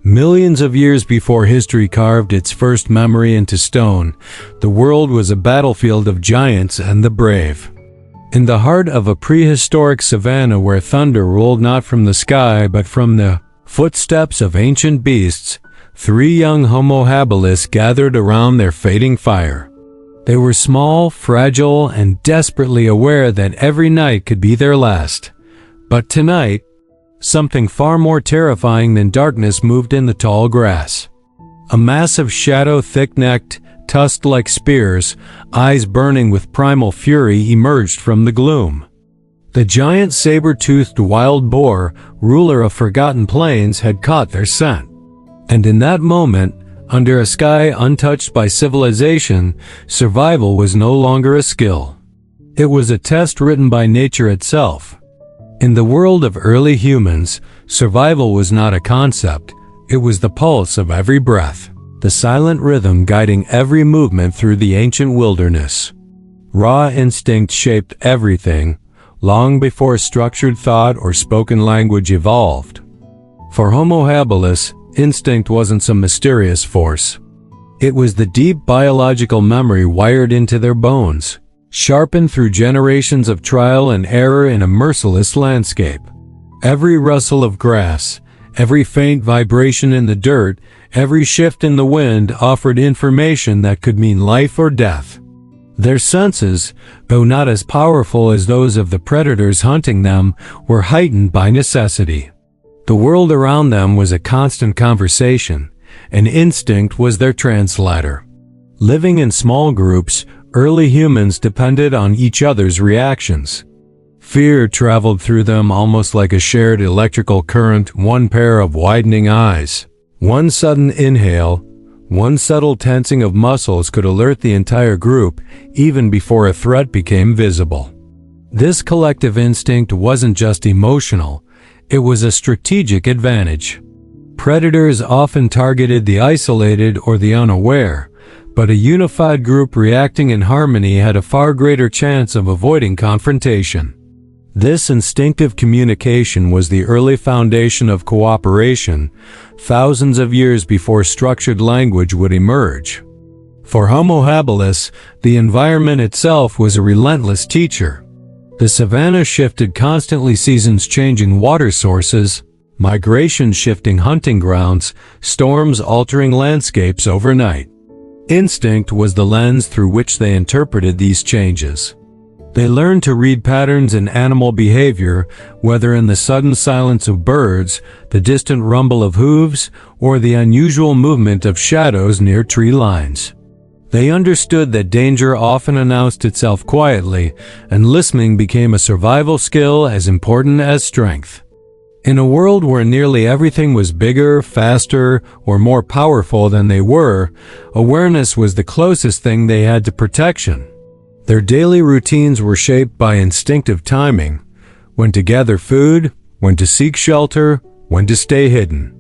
Millions of years before history carved its first memory into stone, the world was a battlefield of giants and the brave. In the heart of a prehistoric savanna where thunder rolled not from the sky but from the footsteps of ancient beasts, three young Homo Habilis gathered around their fading fire. They were small, fragile, and desperately aware that every night could be their last. But tonight, something far more terrifying than darkness moved in the tall grass. A massive shadow, thick-necked, tusk-like spears, eyes burning with primal fury, emerged from the gloom. The giant saber-toothed wild boar, ruler of forgotten plains, had caught their scent. And in that moment, under a sky untouched by civilization, survival was no longer a skill. It was a test written by nature itself. In the world of early humans, survival was not a concept, it was the pulse of every breath, the silent rhythm guiding every movement through the ancient wilderness. Raw instinct shaped everything, long before structured thought or spoken language evolved. For Homo habilis, instinct wasn't some mysterious force. It was the deep biological memory wired into their bones, sharpened through generations of trial and error in a merciless landscape. Every rustle of grass, every faint vibration in the dirt, every shift in the wind offered information that could mean life or death. Their senses, though not as powerful as those of the predators hunting them, were heightened by necessity. The world around them was a constant conversation, and instinct was their translator. Living in small groups, early humans depended on each other's reactions. Fear traveled through them almost like a shared electrical current, one pair of widening eyes. One sudden inhale, one subtle tensing of muscles could alert the entire group, even before a threat became visible. This collective instinct wasn't just emotional, it was a strategic advantage. Predators often targeted the isolated or the unaware, but a unified group reacting in harmony had a far greater chance of avoiding confrontation. This instinctive communication was the early foundation of cooperation, thousands of years before structured language would emerge. For Homo habilis, the environment itself was a relentless teacher. The savanna shifted constantly, seasons changing water sources, migration shifting hunting grounds, storms altering landscapes overnight. Instinct was the lens through which they interpreted these changes. They learned to read patterns in animal behavior, whether in the sudden silence of birds, the distant rumble of hooves, or the unusual movement of shadows near tree lines. They understood that danger often announced itself quietly, and listening became a survival skill as important as strength. In a world where nearly everything was bigger, faster, or more powerful than they were, awareness was the closest thing they had to protection. Their daily routines were shaped by instinctive timing, when to gather food, when to seek shelter, when to stay hidden.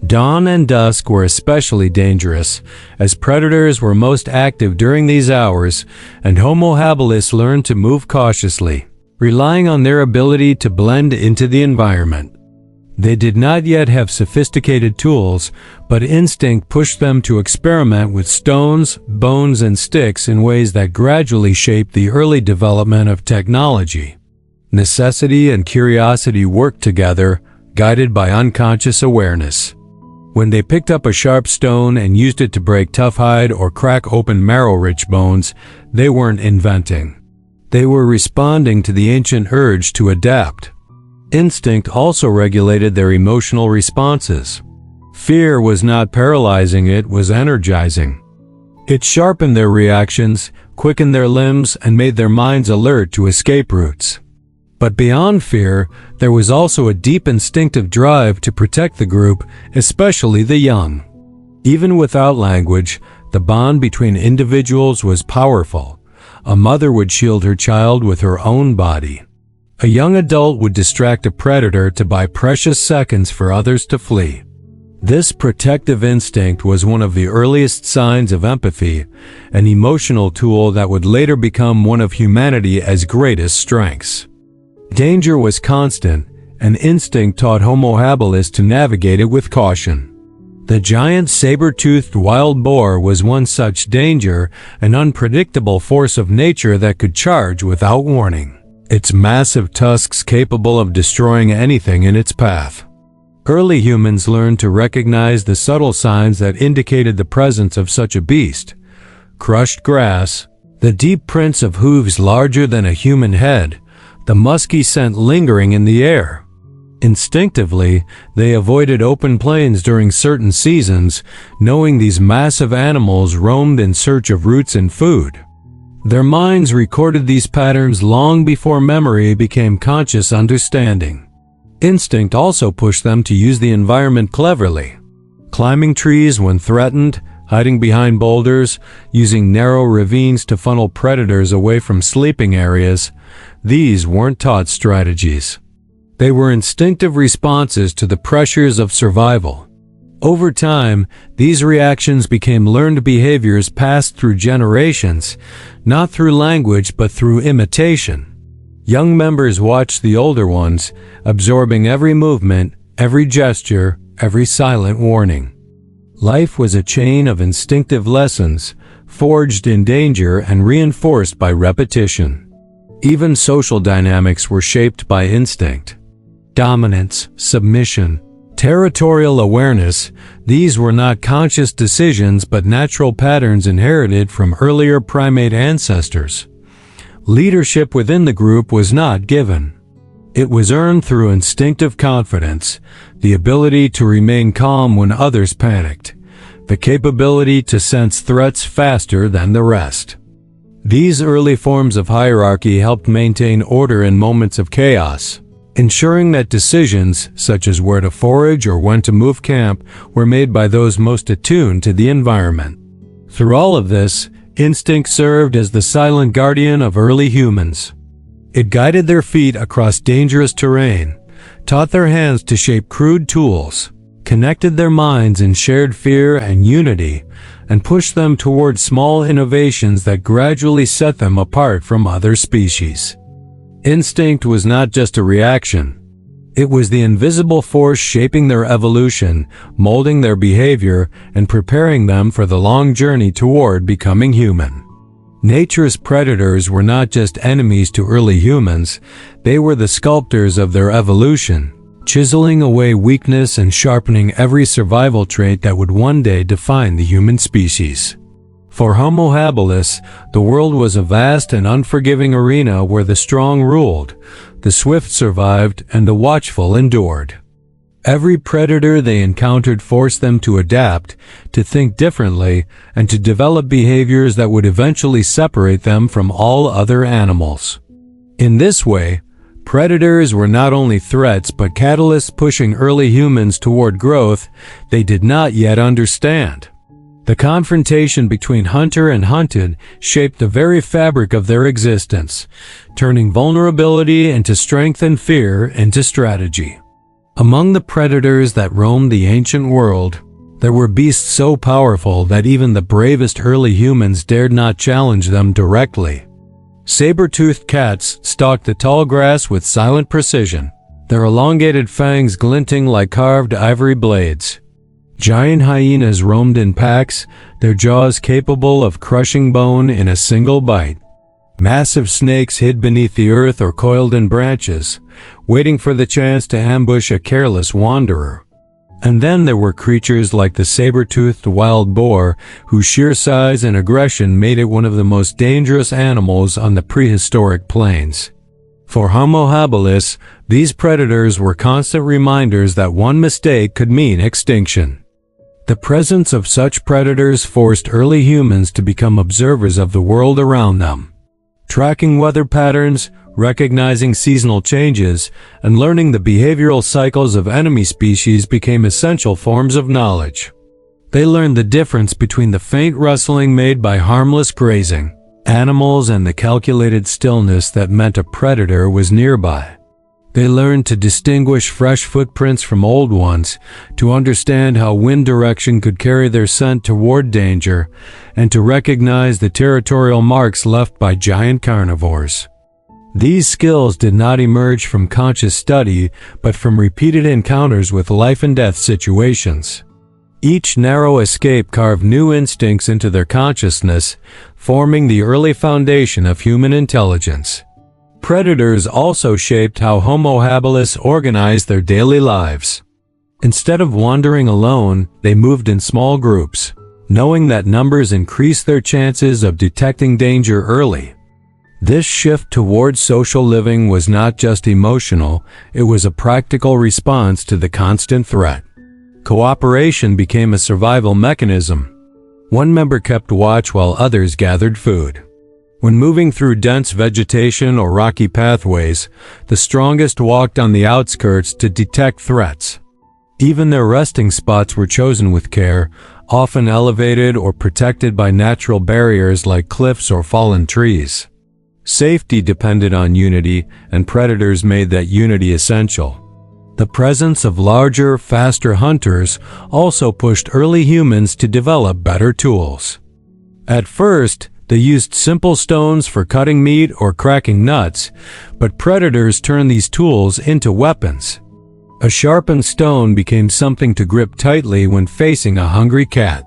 Dawn and dusk were especially dangerous, as predators were most active during these hours, and Homo habilis learned to move cautiously, relying on their ability to blend into the environment. They did not yet have sophisticated tools, but instinct pushed them to experiment with stones, bones, and sticks in ways that gradually shaped the early development of technology. Necessity and curiosity worked together, guided by unconscious awareness. When they picked up a sharp stone and used it to break tough hide or crack open marrow-rich bones, they weren't inventing. They were responding to the ancient urge to adapt. Instinct also regulated their emotional responses. Fear was not paralyzing, it was energizing. It sharpened their reactions, quickened their limbs, and made their minds alert to escape routes. But beyond fear, there was also a deep instinctive drive to protect the group, especially the young. Even without language, the bond between individuals was powerful. A mother would shield her child with her own body. A young adult would distract a predator to buy precious seconds for others to flee. This protective instinct was one of the earliest signs of empathy, an emotional tool that would later become one of humanity's greatest strengths. Danger was constant, and instinct taught Homo habilis to navigate it with caution. The giant saber-toothed wild boar was one such danger, an unpredictable force of nature that could charge without warning, its massive tusks capable of destroying anything in its path. Early humans learned to recognize the subtle signs that indicated the presence of such a beast. Crushed grass, the deep prints of hooves larger than a human head, the musky scent lingering in the air. Instinctively, they avoided open plains during certain seasons, knowing these massive animals roamed in search of roots and food. Their minds recorded these patterns long before memory became conscious understanding. Instinct also pushed them to use the environment cleverly, climbing trees when threatened, hiding behind boulders, using narrow ravines to funnel predators away from sleeping areas. These weren't taught strategies. They were instinctive responses to the pressures of survival. Over time, these reactions became learned behaviors passed through generations, not through language but through imitation. Young members watched the older ones, absorbing every movement, every gesture, every silent warning. Life was a chain of instinctive lessons, forged in danger and reinforced by repetition. Even social dynamics were shaped by instinct. Dominance, submission, territorial awareness, these were not conscious decisions but natural patterns inherited from earlier primate ancestors. Leadership within the group was not given. It was earned through instinctive confidence, the ability to remain calm when others panicked, the capability to sense threats faster than the rest. These early forms of hierarchy helped maintain order in moments of chaos, ensuring that decisions, such as where to forage or when to move camp, were made by those most attuned to the environment. Through all of this, instinct served as the silent guardian of early humans. It guided their feet across dangerous terrain, taught their hands to shape crude tools, connected their minds in shared fear and unity, and pushed them toward small innovations that gradually set them apart from other species. Instinct was not just a reaction. It was the invisible force shaping their evolution, molding their behavior, and preparing them for the long journey toward becoming human. Nature's predators were not just enemies to early humans, they were the sculptors of their evolution, chiseling away weakness and sharpening every survival trait that would one day define the human species. For Homo Habilis, the world was a vast and unforgiving arena where the strong ruled, the swift survived, and the watchful endured. Every predator they encountered forced them to adapt, to think differently, and to develop behaviors that would eventually separate them from all other animals. In this way, predators were not only threats but catalysts pushing early humans toward growth they did not yet understand. The confrontation between hunter and hunted shaped the very fabric of their existence, turning vulnerability into strength and fear into strategy. Among the predators that roamed the ancient world, there were beasts so powerful that even the bravest early humans dared not challenge them directly. Saber-toothed cats stalked the tall grass with silent precision, their elongated fangs glinting like carved ivory blades. Giant hyenas roamed in packs, their jaws capable of crushing bone in a single bite. Massive snakes hid beneath the earth or coiled in branches, waiting for the chance to ambush a careless wanderer. And then there were creatures like the saber-toothed wild boar, whose sheer size and aggression made it one of the most dangerous animals on the prehistoric plains. For Homo habilis, these predators were constant reminders that one mistake could mean extinction. The presence of such predators forced early humans to become observers of the world around them. Tracking weather patterns, recognizing seasonal changes, and learning the behavioral cycles of enemy species became essential forms of knowledge. They learned the difference between the faint rustling made by harmless grazing animals and the calculated stillness that meant a predator was nearby. They learned to distinguish fresh footprints from old ones, to understand how wind direction could carry their scent toward danger, and to recognize the territorial marks left by giant carnivores. These skills did not emerge from conscious study, but from repeated encounters with life-and-death situations. Each narrow escape carved new instincts into their consciousness, forming the early foundation of human intelligence. Predators also shaped how Homo habilis organized their daily lives. Instead of wandering alone, they moved in small groups, knowing that numbers increased their chances of detecting danger early. This shift towards social living was not just emotional, it was a practical response to the constant threat. Cooperation became a survival mechanism. One member kept watch while others gathered food. When moving through dense vegetation or rocky pathways, the strongest walked on the outskirts to detect threats. Even their resting spots were chosen with care, often elevated or protected by natural barriers like cliffs or fallen trees. Safety depended on unity, and predators made that unity essential. The presence of larger, faster hunters also pushed early humans to develop better tools. At first, they used simple stones for cutting meat or cracking nuts, but predators turned these tools into weapons. A sharpened stone became something to grip tightly when facing a hungry cat.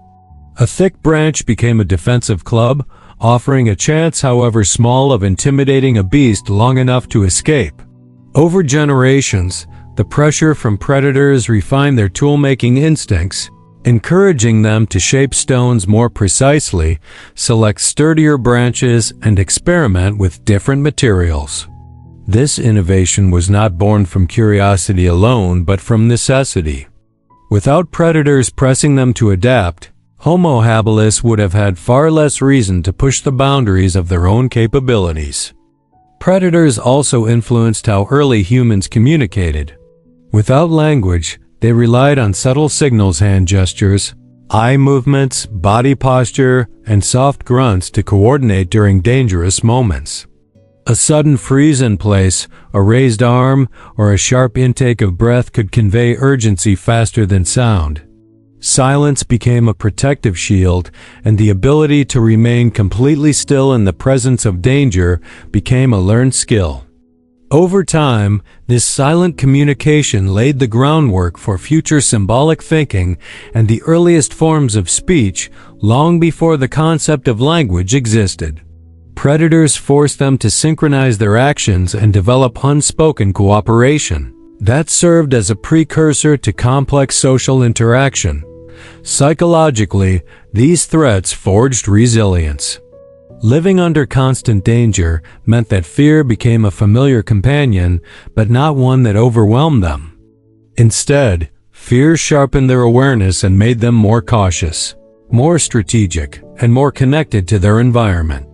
A thick branch became a defensive club, offering a chance, however small, of intimidating a beast long enough to escape. Over generations, the pressure from predators refined their tool-making instincts, encouraging them to shape stones more precisely, select sturdier branches, and experiment with different materials. This innovation was not born from curiosity alone, but from necessity. Without predators pressing them to adapt, Homo habilis would have had far less reason to push the boundaries of their own capabilities. Predators also influenced how early humans communicated. Without language, they relied on subtle signals, hand gestures, eye movements, body posture, and soft grunts to coordinate during dangerous moments. A sudden freeze in place, a raised arm, or a sharp intake of breath could convey urgency faster than sound. Silence became a protective shield, and the ability to remain completely still in the presence of danger became a learned skill. Over time, this silent communication laid the groundwork for future symbolic thinking and the earliest forms of speech long before the concept of language existed. Predators forced them to synchronize their actions and develop unspoken cooperation. That served as a precursor to complex social interaction. Psychologically, these threats forged resilience. Living under constant danger meant that fear became a familiar companion, but not one that overwhelmed them. Instead, fear sharpened their awareness and made them more cautious, more strategic, and more connected to their environment.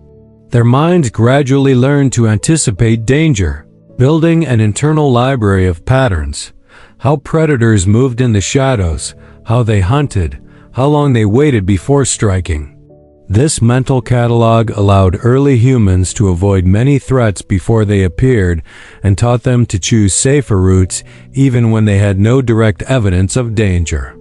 Their minds gradually learned to anticipate danger, building an internal library of patterns. How predators moved in the shadows, how they hunted, how long they waited before striking. This mental catalog allowed early humans to avoid many threats before they appeared and taught them to choose safer routes even when they had no direct evidence of danger.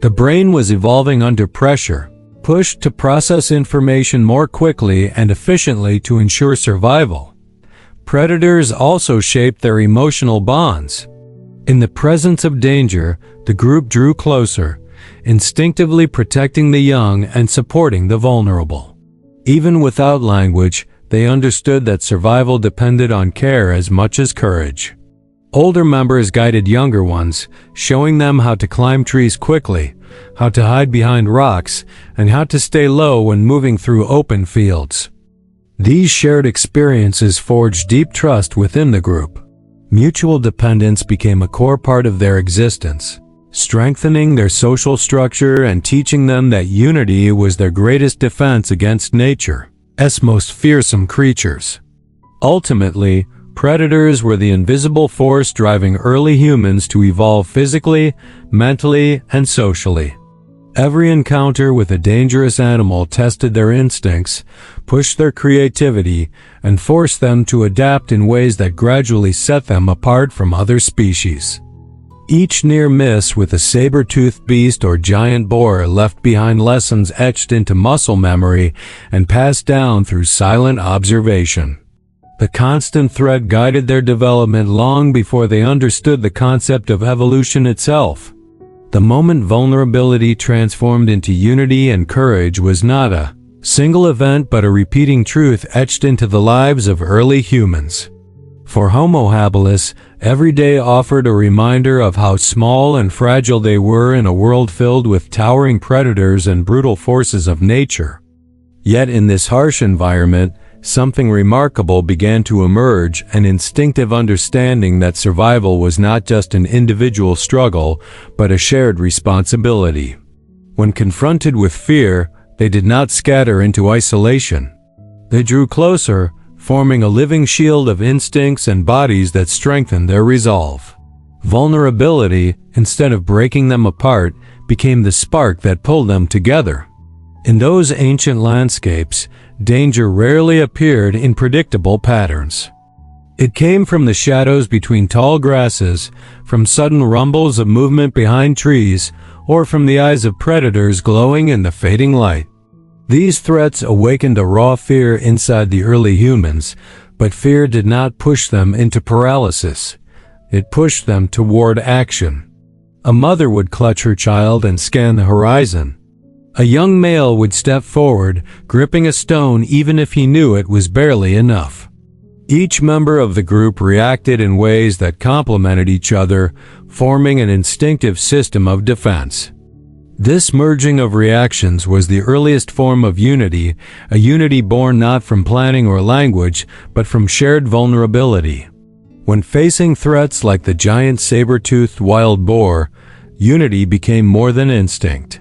The brain was evolving under pressure, pushed to process information more quickly and efficiently to ensure survival. Predators also shaped their emotional bonds. In the presence of danger, the group drew closer, instinctively protecting the young and supporting the vulnerable. Even without language, they understood that survival depended on care as much as courage. Older members guided younger ones, showing them how to climb trees quickly, how to hide behind rocks, and how to stay low when moving through open fields. These shared experiences forged deep trust within the group. Mutual dependence became a core part of their existence, strengthening their social structure and teaching them that unity was their greatest defense against nature's most fearsome creatures. Ultimately, predators were the invisible force driving early humans to evolve physically, mentally, and socially. Every encounter with a dangerous animal tested their instincts, pushed their creativity, and forced them to adapt in ways that gradually set them apart from other species. Each near miss with a saber-toothed beast or giant boar left behind lessons etched into muscle memory and passed down through silent observation. The constant threat guided their development long before they understood the concept of evolution itself. The moment vulnerability transformed into unity and courage was not a single event but a repeating truth etched into the lives of early humans. For Homo habilis, every day offered a reminder of how small and fragile they were in a world filled with towering predators and brutal forces of nature. Yet in this harsh environment, something remarkable began to emerge, an instinctive understanding that survival was not just an individual struggle, but a shared responsibility. When confronted with fear, they did not scatter into isolation. They drew closer, forming a living shield of instincts and bodies that strengthened their resolve. Vulnerability, instead of breaking them apart, became the spark that pulled them together. In those ancient landscapes, danger rarely appeared in predictable patterns. It came from the shadows between tall grasses, from sudden rumbles of movement behind trees, or from the eyes of predators glowing in the fading light. These threats awakened a raw fear inside the early humans, but fear did not push them into paralysis. It pushed them toward action. A mother would clutch her child and scan the horizon. A young male would step forward, gripping a stone even if he knew it was barely enough. Each member of the group reacted in ways that complemented each other, forming an instinctive system of defense. This merging of reactions was the earliest form of unity, a unity born not from planning or language, but from shared vulnerability. When facing threats like the giant saber-toothed wild boar, unity became more than instinct.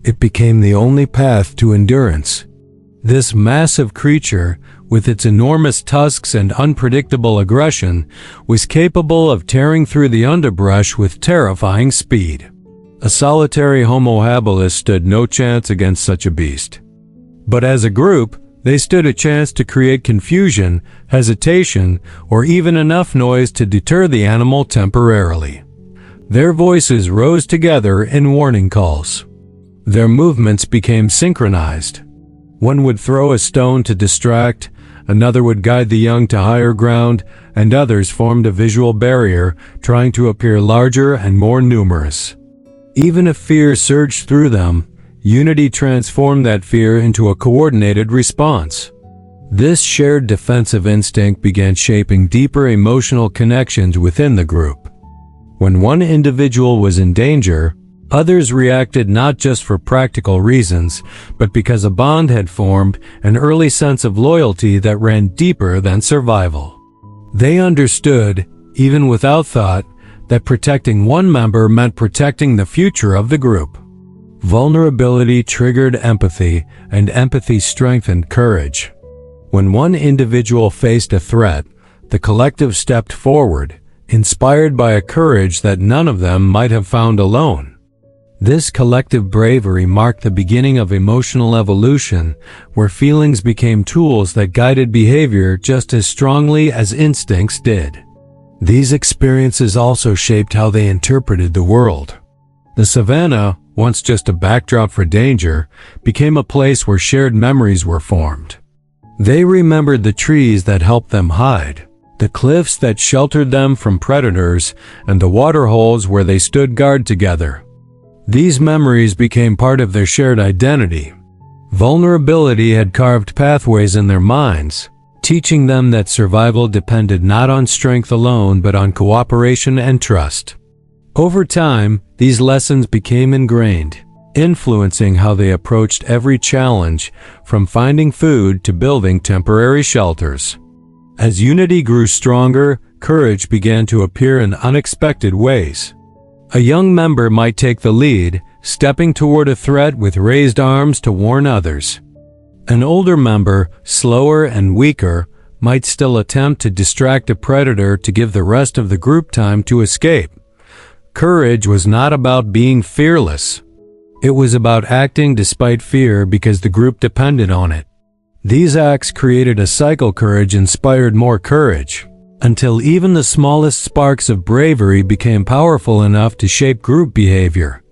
It became the only path to endurance. This massive creature, with its enormous tusks and unpredictable aggression, was capable of tearing through the underbrush with terrifying speed. A solitary Homo habilis stood no chance against such a beast. But as a group, they stood a chance to create confusion, hesitation, or even enough noise to deter the animal temporarily. Their voices rose together in warning calls. Their movements became synchronized. One would throw a stone to distract, another would guide the young to higher ground, and others formed a visual barrier, trying to appear larger and more numerous. Even if fear surged through them, unity transformed that fear into a coordinated response. This shared defensive instinct began shaping deeper emotional connections within the group. When one individual was in danger, others reacted not just for practical reasons, but because a bond had formed, an early sense of loyalty that ran deeper than survival. They understood, even without thought, that protecting one member meant protecting the future of the group. Vulnerability triggered empathy, and empathy strengthened courage. When one individual faced a threat, the collective stepped forward, inspired by a courage that none of them might have found alone. This collective bravery marked the beginning of emotional evolution, where feelings became tools that guided behavior just as strongly as instincts did. These experiences also shaped how they interpreted the world. The savanna, once just a backdrop for danger, became a place where shared memories were formed. They remembered the trees that helped them hide, the cliffs that sheltered them from predators, and the waterholes where they stood guard together. These memories became part of their shared identity. Vulnerability had carved pathways in their minds, teaching them that survival depended not on strength alone but on cooperation and trust. Over time, these lessons became ingrained, influencing how they approached every challenge, from finding food to building temporary shelters. As unity grew stronger, courage began to appear in unexpected ways. A young member might take the lead, stepping toward a threat with raised arms to warn others. An older member, slower and weaker, might still attempt to distract a predator to give the rest of the group time to escape. Courage was not about being fearless. It was about acting despite fear because the group depended on it. These acts created a cycle. Courage inspired more courage, until even the smallest sparks of bravery became powerful enough to shape group behavior.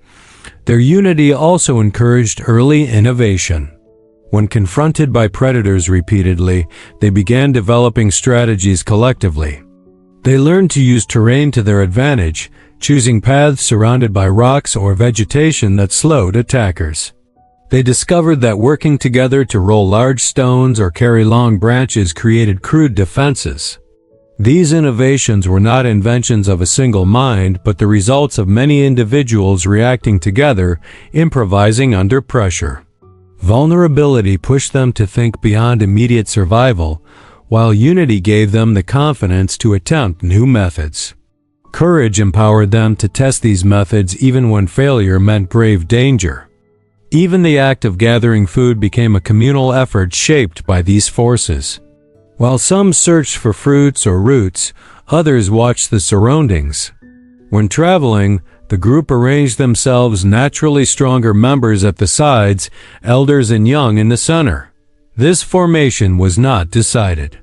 Their unity also encouraged early innovation. When confronted by predators repeatedly, they began developing strategies collectively. They learned to use terrain to their advantage, choosing paths surrounded by rocks or vegetation that slowed attackers. They discovered that working together to roll large stones or carry long branches created crude defenses. These innovations were not inventions of a single mind, but the results of many individuals reacting together, improvising under pressure. Vulnerability pushed them to think beyond immediate survival, while unity gave them the confidence to attempt new methods. Courage empowered them to test these methods even when failure meant grave danger. Even the act of gathering food became a communal effort shaped by these forces. While some searched for fruits or roots, others watched the surroundings. When traveling, the group arranged themselves naturally stronger members at the sides, elders and young in the center. This formation was not decided.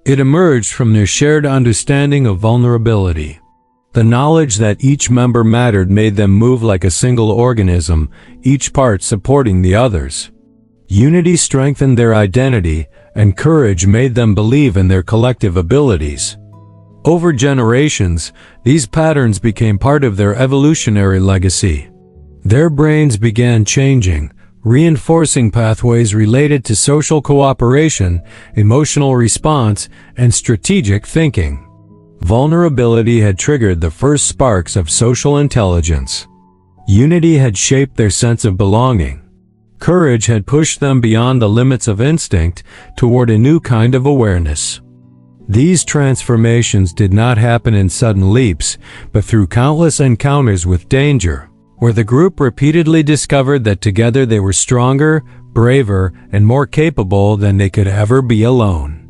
It emerged from their shared understanding of vulnerability. The knowledge that each member mattered made them move like a single organism, each part supporting the others. Unity strengthened their identity, and courage made them believe in their collective abilities. Over generations, these patterns became part of their evolutionary legacy. Their brains began changing, reinforcing pathways related to social cooperation, emotional response, and strategic thinking. Vulnerability had triggered the first sparks of social intelligence. Unity had shaped their sense of belonging. Courage had pushed them beyond the limits of instinct toward a new kind of awareness. These transformations did not happen in sudden leaps, but through countless encounters with danger, where the group repeatedly discovered that together they were stronger, braver, and more capable than they could ever be alone.